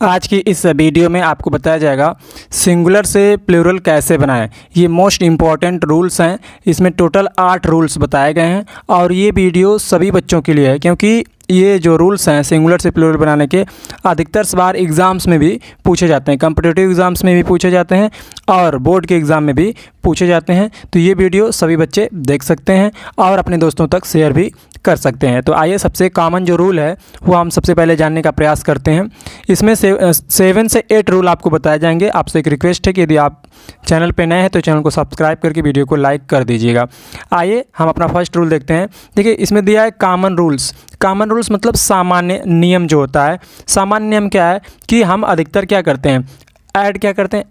आज की इस वीडियो में आपको बताया जाएगा सिंगुलर से प्लूरल कैसे बनाएं। ये मोस्ट इम्पॉर्टेंट रूल्स हैं। इसमें टोटल 8 रूल्स बताए गए हैं और ये वीडियो सभी बच्चों के लिए है, क्योंकि ये जो रूल्स हैं सिंगुलर से प्लूरल बनाने के अधिकतर बार एग्ज़ाम्स में भी पूछे जाते हैं, कॉम्पिटिटिव एग्ज़ाम्स में भी पूछे जाते हैं और बोर्ड के एग्ज़ाम में भी पूछे जाते हैं। तो ये वीडियो सभी बच्चे देख सकते हैं और अपने दोस्तों तक शेयर भी कर सकते हैं। तो आइए सबसे कॉमन जो रूल है वो हम सबसे पहले जानने का प्रयास करते हैं। इसमें 7 से 8 रूल आपको बताए जाएंगे। आपसे एक रिक्वेस्ट है कि यदि आप चैनल पे नए हैं तो चैनल को सब्सक्राइब करके वीडियो को लाइक कर दीजिएगा। आइए हम अपना फर्स्ट रूल देखते हैं। देखिए इसमें दिया है कॉमन रूल्स। कॉमन रूल्स मतलब सामान्य नियम जो होता है। सामान्य नियम क्या है कि हम अधिकतर क्या करते हैं, ऐड क्या करते हैं,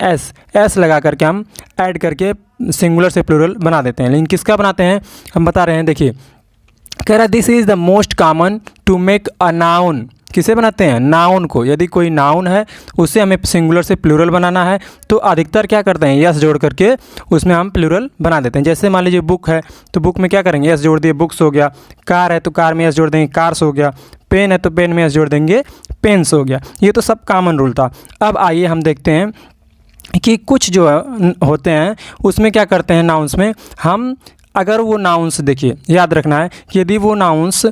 एस लगा करके हम ऐड करके सिंगुलर से प्लूरल बना देते हैं। लेकिन किसका बनाते हैं हम बता रहे हैं। देखिए कह रहा है this is the most common to make a noun. किसे बनाते हैं, नाउन को। यदि कोई नाउन है उसे हमें सिंगुलर से प्लूरल बनाना है तो अधिकतर क्या करते हैं, यस जोड़ करके उसमें हम प्लूरल बना देते हैं। जैसे मान लीजिए बुक है तो बुक में क्या करेंगे, यस जोड़ दिए, बुक्स हो गया। कार है तो कार में यस जोड़ देंगे, कार्स हो गया। पेन है तो पेन में यस जोड़ देंगे, पेन्स हो गया। ये तो सब कॉमन रूल था। अब आइए हम देखते हैं कि कुछ जो होते हैं उसमें क्या करते हैं, नाउन्स में हम अगर वो नाउन्स, देखिए याद रखना है कि यदि वो नाउन्स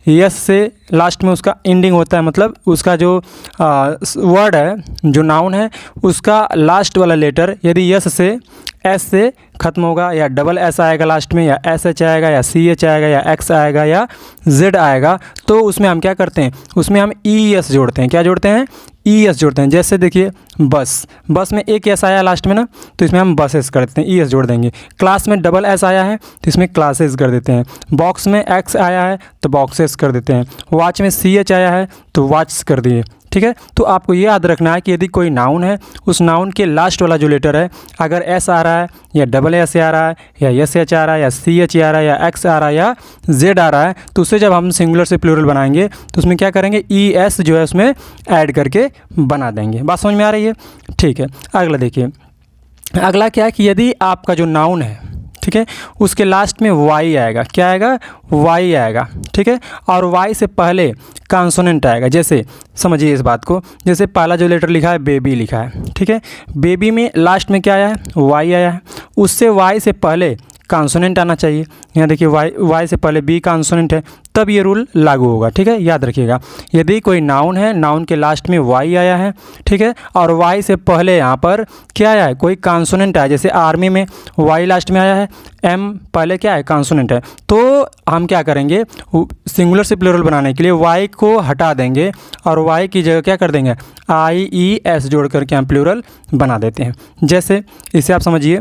यस से लास्ट में उसका एंडिंग होता है, मतलब उसका जो वर्ड है, जो नाउन है, उसका लास्ट वाला लेटर यदि यस से एस से ख़त्म होगा या डबल एस आएगा लास्ट में, या एस एच आएगा, या सी एच आएगा, या एक्स आएगा, या जेड आएगा, तो उसमें हम क्या करते हैं, उसमें हम ई एस जोड़ते हैं। क्या जोड़ते हैं, ई एस जोड़ते हैं। जैसे देखिए बस में एक एस आया लास्ट में ना, तो इसमें हम बसेस कर देते हैं, ई एस जोड़ देंगे। क्लास में डबल एस आया है तो इसमें क्लासेस कर देते हैं। बॉक्स में एक्स आया है तो बॉक्सेस कर देते हैं। वॉच में सी एच आया है तो वॉच कर दिए। ठीक है, तो आपको ये याद रखना है कि यदि कोई नाउन है उस नाउन के लास्ट वाला जो लेटर है, अगर एस आ रहा है या डबल एस आ रहा है या एस एच आ रहा है या सी एच आ रहा है या एक्स आ रहा है या जेड आ रहा है, तो उसे जब हम सिंगुलर से प्लूरल बनाएंगे तो उसमें क्या करेंगे, ई एस जो है उसमें ऐड करके बना देंगे। बात समझ में आ रही है। ठीक है, अगला देखिए। अगला क्या है कि यदि आपका जो नाउन है, ठीक है, उसके लास्ट में वाई आएगा। क्या आएगा, वाई आएगा। ठीक है, और वाई से पहले कॉन्सोनेंट आएगा। जैसे समझिए इस बात को, जैसे पहला जो लेटर लिखा है बेबी लिखा है, ठीक है, बेबी में लास्ट में क्या आया है, वाई आया है। उससे वाई से पहले कॉन्सोनेंट आना चाहिए। यहाँ देखिए वाई से पहले बी कॉन्सोनेंट है, तब ये रूल लागू होगा। ठीक है, याद रखिएगा। यदि कोई नाउन है, नाउन के लास्ट में वाई आया है, ठीक है, और वाई से पहले यहाँ पर क्या आया है, कोई कॉन्सोनेंट आया। जैसे आर्मी में वाई लास्ट में आया है, एम पहले क्या है, कॉन्सोनेंट है, तो हम क्या करेंगे, सिंगुलर से प्लूरल बनाने के लिए वाई को हटा देंगे और वाई की जगह क्या कर देंगे, आई ई एस जोड़ करके हम प्लूरल बना देते हैं। जैसे इसे आप समझिए,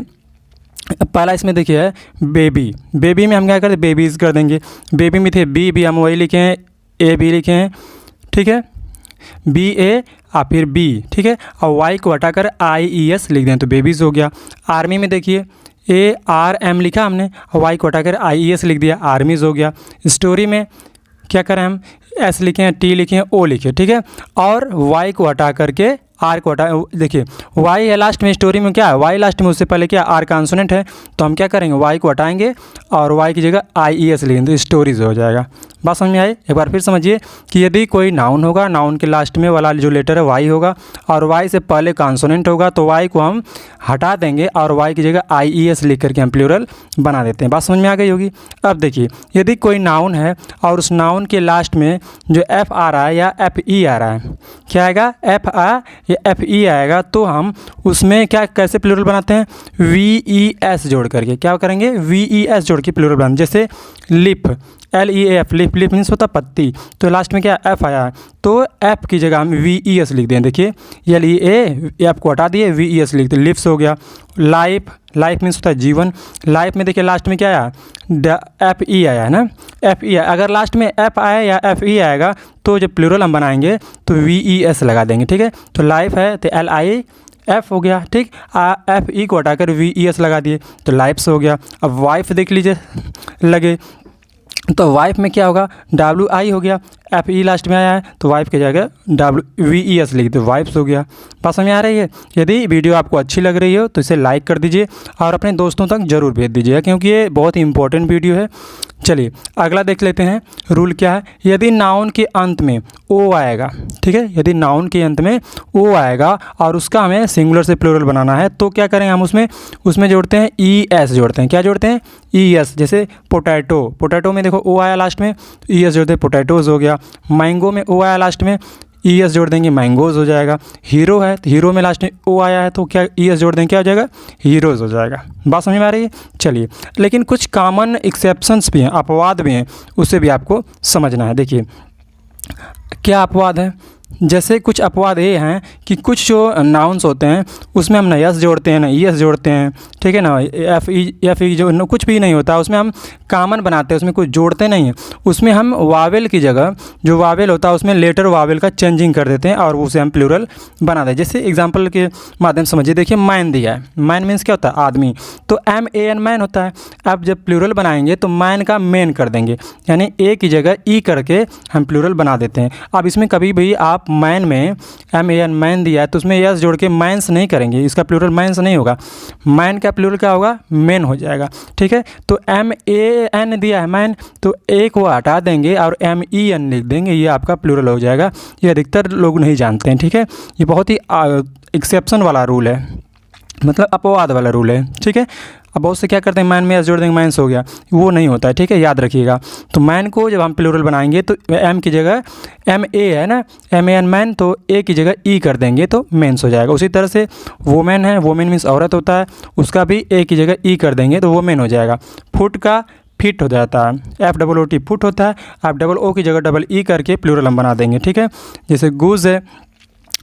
पहला इसमें देखिए है बेबी। बेबी में हम क्या करते हैं, बेबीज़ कर देंगे। बेबी में थे बी हम वही लिखे हैं, ए बी लिखे हैं। ठीक है, बी ए और फिर बी। ठीक है, और वाई को हटाकर आई ई एस लिख दें तो बेबीज़ हो गया। आर्मी में देखिए ए आर एम लिखा हमने और वाई को हटाकर आई ई एस लिख दिया, आर्मीज़ हो गया। स्टोरी में क्या करें हम, एस लिखे हैं, टी लिखे हैं, ओ लिखे। ठीक है, और वाई को हटा करके आर को हटा, देखिए वाई है लास्ट में, स्टोरी में क्या है, वाई लास्ट में, उससे पहले क्या आर कॉन्सोनेंट है, तो हम क्या करेंगे, वाई को हटाएंगे और वाई की जगह आई ई एस लिखेंगे तो स्टोरीज हो जाएगा। बात समझ में आई। एक बार फिर समझिए कि यदि कोई नाउन होगा, नाउन के लास्ट में वाला जो लेटर है वाई होगा और वाई से पहले कॉन्सोनेंट होगा, तो वाई को हम हटा देंगे और वाई की जगह आई ई एस लिख करके हम प्लूरल बना देते हैं। बात समझ में आ गई होगी। अब देखिए यदि कोई नाउन है और उस नाउन के लास्ट में जो एफ आ रहा है या एफ ई आ रहा है, क्या आएगा, एफ आ या एफ ई आएगा, तो हम उसमें क्या कैसे प्लूरल बनाते हैं, वी ई एस जोड़ करके। क्या करेंगे, वी ई एस जोड़ के प्लूरल बनाते। जैसे lip, L E F, lip, lip means होता पत्ती, तो लास्ट में क्या एफ आया है, तो एफ की जगह हम वी ई एस लिख दें। देखिए एल ई एफ को हटा दिए, वी ई एस लिख दें, लिप्स हो गया। लाइफ, लाइफ मीन्स होता है जीवन। लाइफ में देखिए लास्ट में क्या आया, एफ ई आया है ना, एफ ई। अगर लास्ट में एफ आया या एफ ई आएगा तो जब प्लूरल हम बनाएंगे तो वी ई एस लगा देंगे। ठीक है, तो लाइफ है तो एल आई एफ हो गया। ठीक, एफ ई को हटाकर वी ई एस लगा दिए तो लाइफ्स हो गया। अब वाइफ देख लीजिए लगे, तो वाइफ में क्या होगा, WI हो गया, FE लास्ट में आया है तो वाइफ की जगह WVES लिख दो, वाइफ्स हो गया। बात समझ में आ रही है। यदि वीडियो आपको अच्छी लग रही हो तो इसे लाइक कर दीजिए और अपने दोस्तों तक ज़रूर भेज दीजिए, क्योंकि ये बहुत ही इंपॉर्टेंट वीडियो है। चलिए अगला देख लेते हैं। रूल क्या है, यदि नाउन के अंत में ओ आएगा, ठीक है, यदि नाउन के अंत में ओ आएगा और उसका हमें सिंगुलर से प्लूरल बनाना है तो क्या करेंगे हम, उसमें जोड़ते हैं ES जोड़ते हैं। क्या जोड़ते हैं, ES। जैसे पोटैटो में देखो ओ आया लास्ट में तो ES जोड़ते हैं, पोटैटोज़ हो गया। मैंगो में ओ आया लास्ट में, ES जोड़ देंगे, मैंगोज़ हो जाएगा। हीरो है तो हीरो में लास्ट में ओ आया है तो क्या ES जोड़ देंगे, क्या हो जाएगा, हीरोज़ हो जाएगा। बात समझ में आ रही है। चलिए, लेकिन कुछ कॉमन एक्सेप्शंस भी हैं, अपवाद भी हैं, उसे भी आपको समझना है। देखिए क्या अपवाद है। जैसे कुछ अपवाद ये हैं कि कुछ जो नाउन्स होते हैं उसमें हम ना यस जोड़ते हैं ना ES जोड़ते हैं, ठीक है ना, FE जो कुछ भी नहीं होता उसमें हम कॉमन बनाते हैं, उसमें कुछ जोड़ते नहीं हैं। उसमें हम वावेल की जगह जो वावेल होता है उसमें लेटर वावेल का चेंजिंग कर देते हैं और उसे हम प्लूरल बना दें। जैसे एग्जाम्पल के माध्यम से समझिए। देखिए मैन दिया है, मैन मीन्स क्या होता है, आदमी, तो MAN मैन होता है। अब जब प्लूरल बनाएंगे तो मैन का मेन कर देंगे, यानी ए की जगह ई करके हम प्लूरल बना देते हैं। अब इसमें कभी भी आप मैन में MAN मैन दिया है तो उसमें यस जोड़ के मैंस नहीं करेंगे, इसका प्लूरल मैंस नहीं होगा, मैन का प्लूरल क्या होगा, मेन हो जाएगा, ठीक है। तो MAN दिया है मैन तो एक वो हटा देंगे और MEN लिख देंगे, ये आपका प्लूरल हो जाएगा। ये अधिकतर लोग नहीं जानते हैं, ठीक है। ये बहुत ही एक्सेप्शन वाला रूल है, मतलब अपवाद वाला रूल है, ठीक है। अब बहुत से क्या करते हैं, मैन में एस जोड़ देंगे, मैंस हो गया, वो नहीं होता है, ठीक है, याद रखिएगा। तो मैन को जब हम प्लूरल बनाएंगे तो M की जगह MA है ना, MAN मैन, तो A की जगह E कर देंगे तो मेंस हो जाएगा। उसी तरह से वोमेन है, वोमेन मीन्स औरत होता है, उसका भी A की जगह E कर देंगे तो वोमेन हो जाएगा। फुट का फिट हो जाता है, FOOT फुट होता है, आप O की जगह E करके प्लूरल हम बना देंगे, ठीक है। जैसे गूज है,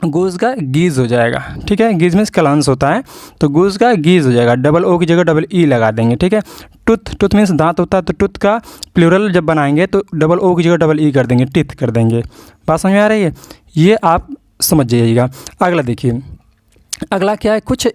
गूज का गीज हो जाएगा, ठीक है, गीज मीन्स कलांस होता है तो गूज का गीज हो जाएगा, O की जगह E लगा देंगे, ठीक है। टूथ मीन्स दांत होता है तो टूथ का प्लूरल जब बनाएंगे तो O की जगह E कर देंगे, टीथ कर देंगे। बात समझ में आ रही है, ये आप समझ जाइएगा। अगला देखिए, अगला क्या है, कुछ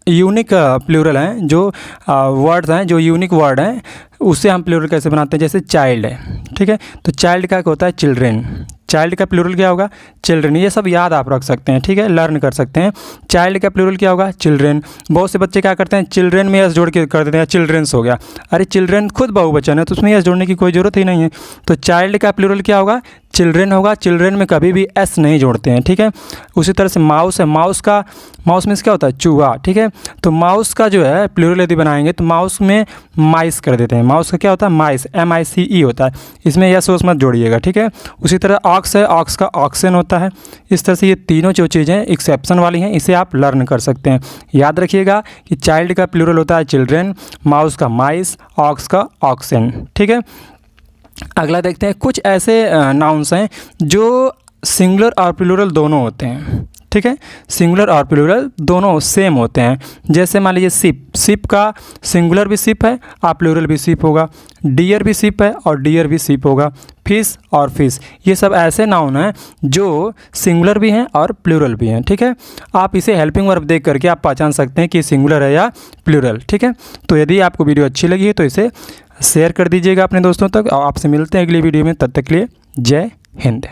यूनिक प्लूरल हैं, जो वर्ड्स हैं, जो यूनिक वर्ड हैं उससे हम प्लूरल कैसे बनाते हैं। जैसे चाइल्ड है, ठीक है, तो चाइल्ड का क्या होता है, चिल्ड्रेन। चाइल्ड का प्लूरल क्या होगा, चिल्ड्रेन। ये सब याद आप रख सकते हैं, ठीक है, लर्न कर सकते हैं। चाइल्ड का प्लूरल क्या होगा, चिल्ड्रेन। बहुत से बच्चे क्या करते हैं, चिल्ड्रेन में एस जोड़ के कर देते हैं, चिल्ड्रेंस हो गया। अरे चिल्ड्रेन खुद बहुवचन है तो उसमें एस जोड़ने की कोई ज़रूरत ही नहीं है। तो चाइल्ड का प्लूरल क्या होगा, चिल्ड्रेन होगा। चिल्ड्रेन में कभी भी एस नहीं जोड़ते हैं, ठीक है। उसी तरह से माउस है, माउस मीन्स क्या होता है, चूहा, ठीक है। तो माउस का जो है प्लूरल यदि बनाएंगे तो माउस में माइस कर देते हैं। माउस का क्या होता है, माइस, MICE होता है, इसमें यस वस मत जोड़िएगा, ठीक है। उसी तरह ऑक्स है, ऑक्स का ऑक्सन होता है। इस तरह से ये तीनों जो चीज़ें एक्सेप्शन वाली हैं इसे आप लर्न कर सकते हैं। याद रखिएगा कि चाइल्ड का प्लूरल होता है चिल्ड्रेन, माउस का माइस, ऑक्स का ऑक्सन, ठीक है। अगला देखते हैं, कुछ ऐसे नाउन्स हैं जो सिंगुलर और प्लूरल दोनों होते हैं, ठीक है, सिंगुलर और प्लूरल दोनों सेम होते हैं। जैसे मान लीजिए सिप का सिंगुलर भी सिप है और प्लूरल भी सिप होगा। डियर भी सिप है और डियर भी सिप होगा। फिश और फिश, ये सब ऐसे नाउन हैं जो सिंगुलर भी हैं और प्लूरल भी हैं, ठीक है। आप इसे हेल्पिंग वर्ब देख करके आप पहचान सकते हैं कि सिंगुलर है या प्लूरल, ठीक है। तो यदि आपको वीडियो अच्छी लगी है तो इसे शेयर कर दीजिएगा अपने दोस्तों तक और आपसे मिलते हैं अगली वीडियो में। तब तक के लिए जय हिंद।